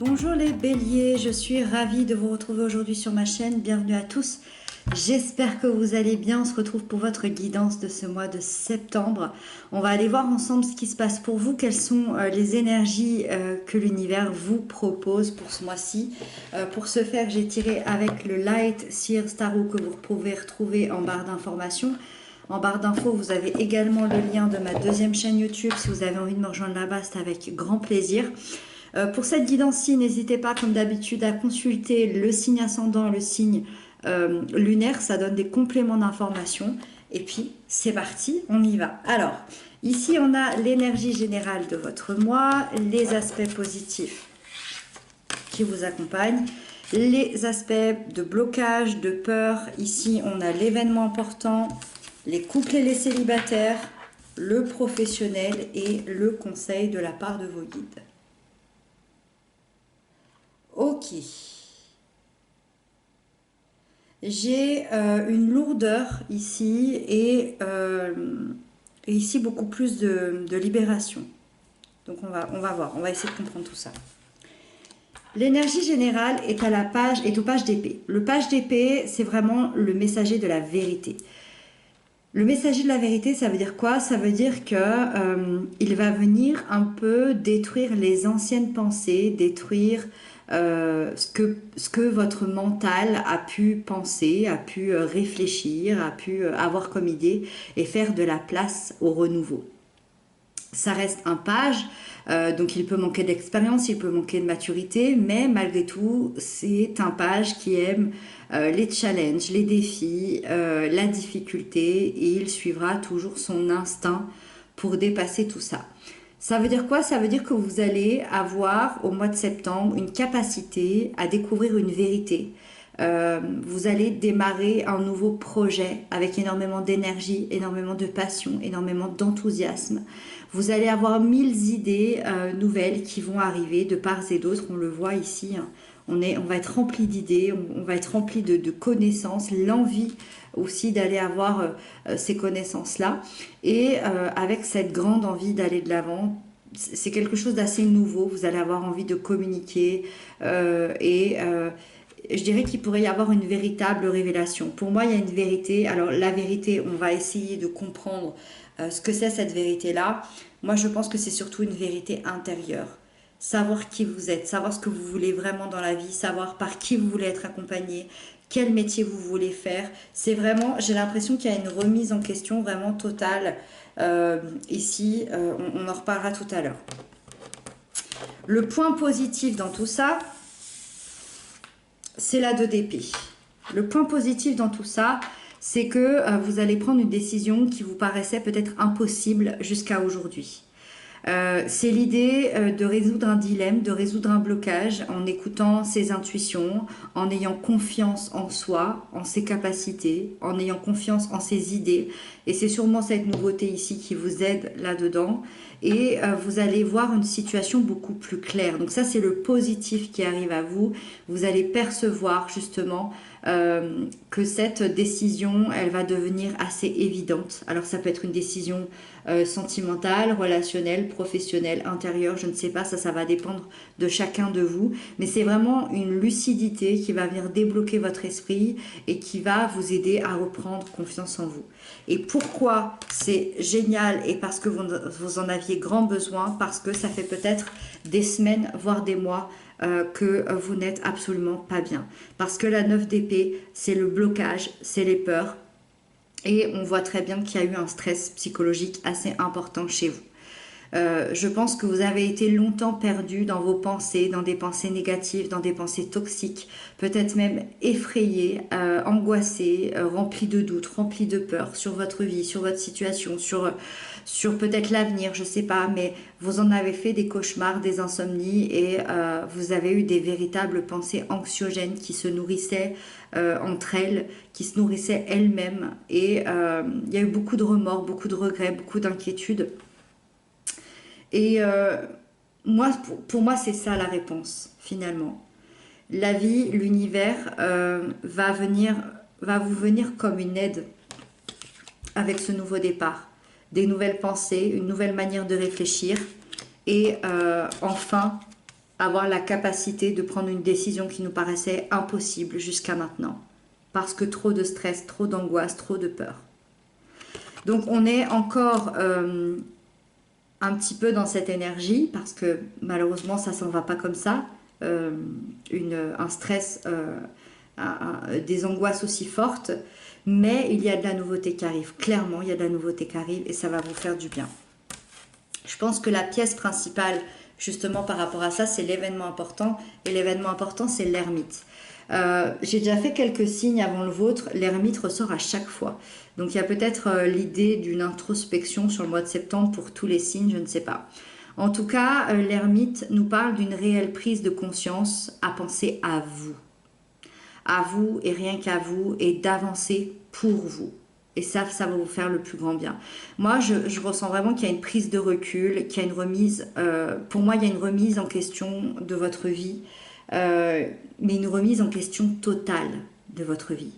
Bonjour les béliers, je suis ravie de vous retrouver aujourd'hui sur ma chaîne. Bienvenue à tous. J'espère que vous allez bien. On se retrouve pour votre guidance de ce mois de septembre. On va aller voir ensemble ce qui se passe pour vous. Quelles sont les énergies que l'univers vous propose pour ce mois-ci. Pour ce faire, j'ai tiré avec le Light Seer Tarot que vous pouvez retrouver en barre d'informations. En barre d'infos, vous avez également le lien de ma deuxième chaîne YouTube. Si vous avez envie de me rejoindre là-bas, c'est avec grand plaisir. Pour cette guidance-ci, n'hésitez pas, comme d'habitude, à consulter le signe ascendant et le signe lunaire. Ça donne des compléments d'information. Et puis, c'est parti, on y va. Alors, ici, on a l'énergie générale de votre mois, les aspects positifs qui vous accompagnent, les aspects de blocage, de peur. Ici, on a l'événement important, les couples et les célibataires, le professionnel et le conseil de la part de vos guides. Ok. J'ai une lourdeur ici et ici beaucoup plus de libération. Donc on va voir, on va essayer de comprendre tout ça. L'énergie générale est au page d'épée. Le page d'épée, c'est vraiment le messager de la vérité. Le messager de la vérité, ça veut dire quoi? Ça veut dire que il va venir un peu détruire les anciennes pensées, détruire ce que votre mental a pu penser, a pu réfléchir, a pu avoir comme idée et faire de la place au renouveau. Ça reste un page, donc il peut manquer d'expérience, il peut manquer de maturité, mais malgré tout, c'est un page qui aime les challenges, les défis, la difficulté, et il suivra toujours son instinct pour dépasser tout ça. Ça veut dire quoi? Ça veut dire que vous allez avoir au mois de septembre une capacité à découvrir une vérité. Vous allez démarrer un nouveau projet avec énormément d'énergie, énormément de passion, énormément d'enthousiasme. Vous allez avoir 1000 idées nouvelles qui vont arriver de part et d'autre. On le voit ici, hein. On va être rempli d'idées, on va être rempli de connaissances, l'envie aussi d'aller avoir ces connaissances-là. Et avec cette grande envie d'aller de l'avant, c'est quelque chose d'assez nouveau. Vous allez avoir envie de communiquer je dirais qu'il pourrait y avoir une véritable révélation. Pour moi, il y a une vérité. Alors la vérité, on va essayer de comprendre ce que c'est cette vérité-là. Moi, je pense que c'est surtout une vérité intérieure. Savoir qui vous êtes, savoir ce que vous voulez vraiment dans la vie, savoir par qui vous voulez être accompagné, quel métier vous voulez faire. C'est vraiment, j'ai l'impression qu'il y a une remise en question vraiment totale ici. On en reparlera tout à l'heure. Le point positif dans tout ça, c'est la 2 d'épée. Le point positif dans tout ça, c'est que vous allez prendre une décision qui vous paraissait peut-être impossible jusqu'à aujourd'hui. C'est l'idée de résoudre un dilemme, de résoudre un blocage en écoutant ses intuitions, en ayant confiance en soi, en ses capacités, en ayant confiance en ses idées. Et c'est sûrement cette nouveauté ici qui vous aide là-dedans. Et vous allez voir une situation beaucoup plus claire. Donc ça, c'est le positif qui arrive à vous. Vous allez percevoir justement que cette décision, elle va devenir assez évidente. Alors ça peut être une décision sentimentale, relationnelle, professionnelle, intérieure, je ne sais pas, ça va dépendre de chacun de vous. Mais c'est vraiment une lucidité qui va venir débloquer votre esprit et qui va vous aider à reprendre confiance en vous. Et pourquoi c'est génial? Et parce que vous en aviez grand besoin, parce que ça fait peut-être des semaines, voire des mois que vous n'êtes absolument pas bien. Parce que la 9 d'épée, c'est le blocage, c'est les peurs. Et on voit très bien qu'il y a eu un stress psychologique assez important chez vous. Je pense que vous avez été longtemps perdu dans vos pensées, dans des pensées négatives, dans des pensées toxiques, peut-être même effrayé, angoissé, rempli de doutes, rempli de peur sur votre vie, sur votre situation, sur peut-être l'avenir, je ne sais pas, mais vous en avez fait des cauchemars, des insomnies et vous avez eu des véritables pensées anxiogènes qui se nourrissaient entre elles, qui se nourrissaient elles-mêmes et il y a eu beaucoup de remords, beaucoup de regrets, beaucoup d'inquiétudes. Et pour moi, c'est ça la réponse, finalement. La vie, l'univers va vous venir comme une aide avec ce nouveau départ. Des nouvelles pensées, une nouvelle manière de réfléchir et enfin avoir la capacité de prendre une décision qui nous paraissait impossible jusqu'à maintenant. Parce que trop de stress, trop d'angoisse, trop de peur. Donc on est encore un petit peu dans cette énergie, parce que malheureusement ça s'en va pas comme ça. Un stress, des angoisses aussi fortes, mais il y a de la nouveauté qui arrive. Clairement, il y a de la nouveauté qui arrive et ça va vous faire du bien. Je pense que la pièce principale, justement par rapport à ça, c'est l'événement important. Et l'événement important, c'est l'ermite. J'ai déjà fait quelques signes avant le vôtre. L'ermite ressort à chaque fois. Donc il y a peut-être l'idée d'une introspection sur le mois de septembre pour tous les signes, je ne sais pas. En tout cas, l'ermite nous parle d'une réelle prise de conscience à penser à vous et rien qu'à vous, et d'avancer pour vous. Et ça va vous faire le plus grand bien. Moi, je ressens vraiment qu'il y a une prise de recul, qu'il y a une remise, pour moi, il y a une remise en question de votre vie, mais une remise en question totale de votre vie.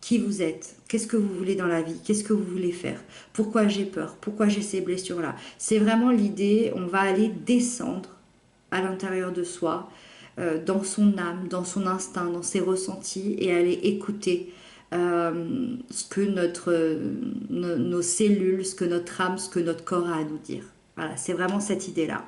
Qui vous êtes? Qu'est-ce que vous voulez dans la vie? Qu'est-ce que vous voulez faire? Pourquoi j'ai peur? Pourquoi j'ai ces blessures-là? C'est vraiment l'idée, on va aller descendre à l'intérieur de soi, dans son âme, dans son instinct, dans ses ressentis, et aller écouter ce que nos cellules, ce que notre âme, ce que notre corps a à nous dire. Voilà, c'est vraiment cette idée-là.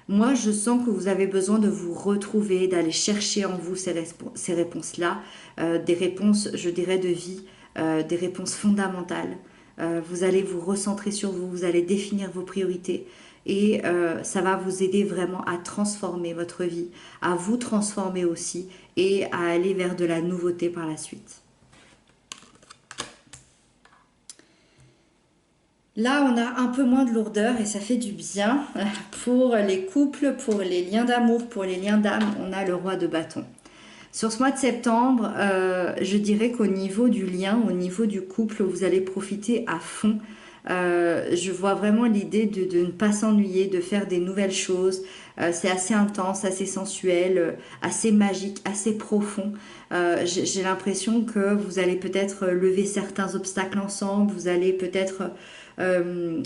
Moi, je sens que vous avez besoin de vous retrouver, d'aller chercher en vous ces réponses-là, des réponses, je dirais, de vie, des réponses fondamentales. Vous allez vous recentrer sur vous, vous allez définir vos priorités et ça va vous aider vraiment à transformer votre vie, à vous transformer aussi et à aller vers de la nouveauté par la suite. Là, on a un peu moins de lourdeur et ça fait du bien. Pour les couples, pour les liens d'amour, pour les liens d'âme, on a le roi de bâton. Sur ce mois de septembre, je dirais qu'au niveau du lien, au niveau du couple, vous allez profiter à fond. Je vois vraiment l'idée de ne pas s'ennuyer, de faire des nouvelles choses. C'est assez intense, assez sensuel, assez magique, assez profond. J'ai l'impression que vous allez peut-être lever certains obstacles ensemble, vous allez peut-être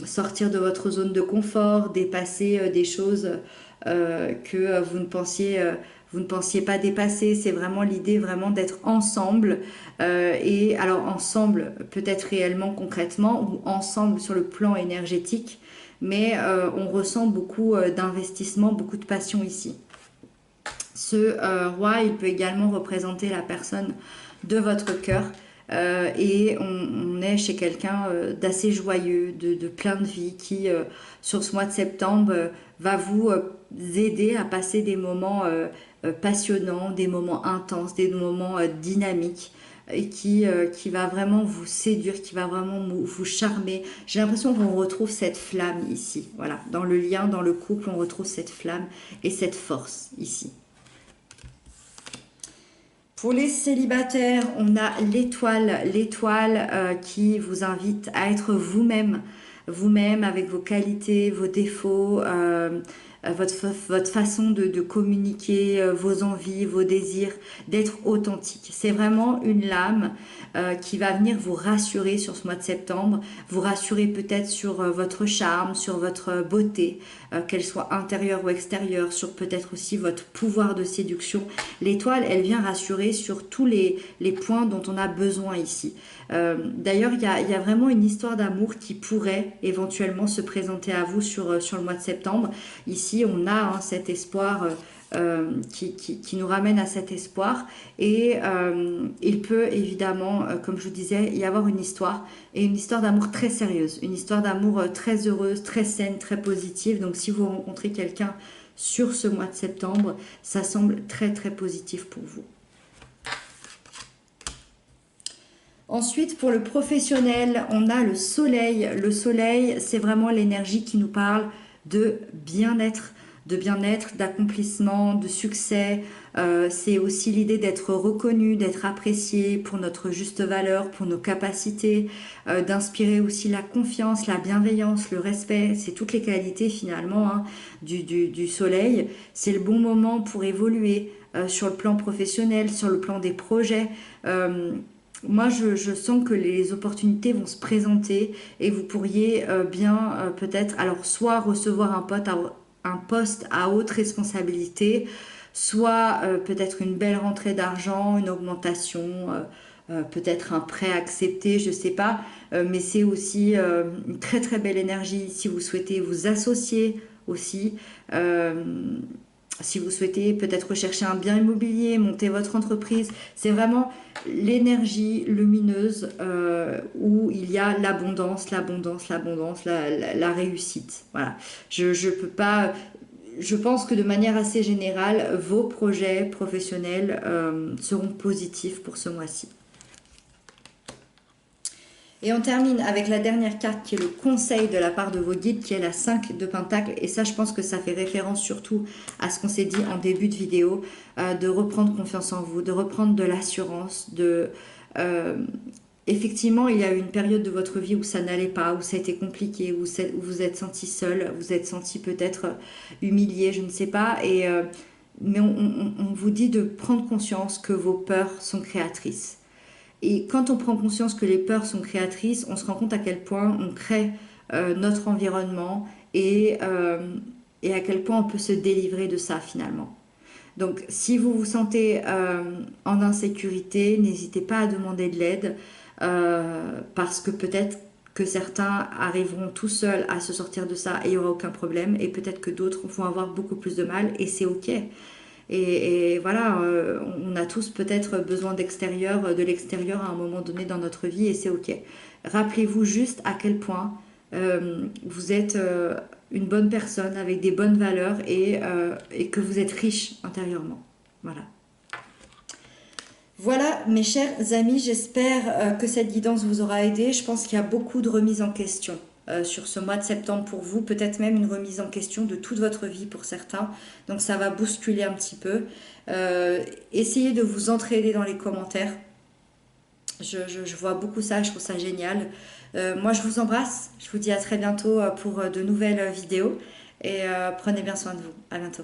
sortir de votre zone de confort, dépasser des choses que vous ne pensiez pas dépasser. C'est vraiment l'idée vraiment d'être ensemble, et alors ensemble peut-être réellement concrètement ou ensemble sur le plan énergétique, mais on ressent beaucoup d'investissement, beaucoup de passion ici. Ce roi, il peut également représenter la personne de votre cœur. Et on est chez quelqu'un d'assez joyeux, de plein de vie, qui sur ce mois de septembre va vous aider à passer des moments passionnants, des moments intenses, des moments dynamiques, et qui va vraiment vous séduire, qui va vraiment vous charmer. J'ai l'impression qu'on retrouve cette flamme ici. Voilà, dans le lien, dans le couple, on retrouve cette flamme et cette force ici. Pour les célibataires, on a l'étoile qui vous invite à être vous-même, vous-même avec vos qualités, vos défauts, votre façon de communiquer, vos envies, vos désirs, d'être authentique. C'est vraiment une lame qui va venir vous rassurer sur ce mois de septembre, vous rassurer peut-être sur votre charme, sur votre beauté, qu'elle soit intérieure ou extérieure, sur peut-être aussi votre pouvoir de séduction. L'étoile, elle vient rassurer sur tous les points dont on a besoin ici. D'ailleurs, il y a vraiment une histoire d'amour qui pourrait éventuellement se présenter à vous sur le mois de septembre. Ici, on a cet espoir qui nous ramène à cet espoir, et il peut évidemment, comme je vous disais, y avoir une histoire, et une histoire d'amour très sérieuse, une histoire d'amour très heureuse, très saine, très positive. Donc si vous rencontrez quelqu'un sur ce mois de septembre, ça semble très très positif pour vous. Ensuite, pour le professionnel, on a le soleil. Le soleil, c'est vraiment l'énergie qui nous parle de bien-être, d'accomplissement, de succès. C'est aussi l'idée d'être reconnu, d'être apprécié pour notre juste valeur, pour nos capacités, d'inspirer aussi la confiance, la bienveillance, le respect. C'est toutes les qualités finalement du soleil. C'est le bon moment pour évoluer sur le plan professionnel, sur le plan des projets. Moi, je sens que les opportunités vont se présenter et vous pourriez bien peut-être, alors soit recevoir un poste un poste à haute responsabilité, soit peut-être une belle rentrée d'argent, une augmentation, peut-être un prêt accepté, je ne sais pas, mais c'est aussi une très très belle énergie si vous souhaitez vous associer aussi. Si vous souhaitez peut-être rechercher un bien immobilier, monter votre entreprise, c'est vraiment l'énergie lumineuse où il y a l'abondance, l'abondance, l'abondance, la réussite. Voilà. Je peux pas. Je pense que de manière assez générale, vos projets professionnels seront positifs pour ce mois-ci. Et on termine avec la dernière carte qui est le conseil de la part de vos guides, qui est la 5 de Pentacle. Et ça, je pense que ça fait référence surtout à ce qu'on s'est dit en début de vidéo, de reprendre confiance en vous, de reprendre de l'assurance, effectivement, il y a eu une période de votre vie où ça n'allait pas, où ça a été compliqué, où vous êtes senti seul, vous êtes senti peut-être humilié, je ne sais pas. Mais on vous dit de prendre conscience que vos peurs sont créatrices. Et quand on prend conscience que les peurs sont créatrices, on se rend compte à quel point on crée notre environnement et à quel point on peut se délivrer de ça finalement. Donc si vous vous sentez en insécurité, n'hésitez pas à demander de l'aide parce que peut-être que certains arriveront tout seuls à se sortir de ça et il n'y aura aucun problème et peut-être que d'autres vont avoir beaucoup plus de mal et c'est ok. Et voilà, on a tous peut-être besoin de l'extérieur à un moment donné dans notre vie et c'est ok. Rappelez-vous juste à quel point vous êtes une bonne personne avec des bonnes valeurs et que vous êtes riche intérieurement. Voilà. Voilà mes chers amis, j'espère que cette guidance vous aura aidé. Je pense qu'il y a beaucoup de remises en question sur ce mois de septembre pour vous, peut-être même une remise en question de toute votre vie pour certains. Donc ça va bousculer un petit peu. Essayez de vous entraider dans les commentaires. Je vois beaucoup ça, je trouve ça génial. Moi je vous embrasse, je vous dis à très bientôt pour de nouvelles vidéos et prenez bien soin de vous. À bientôt.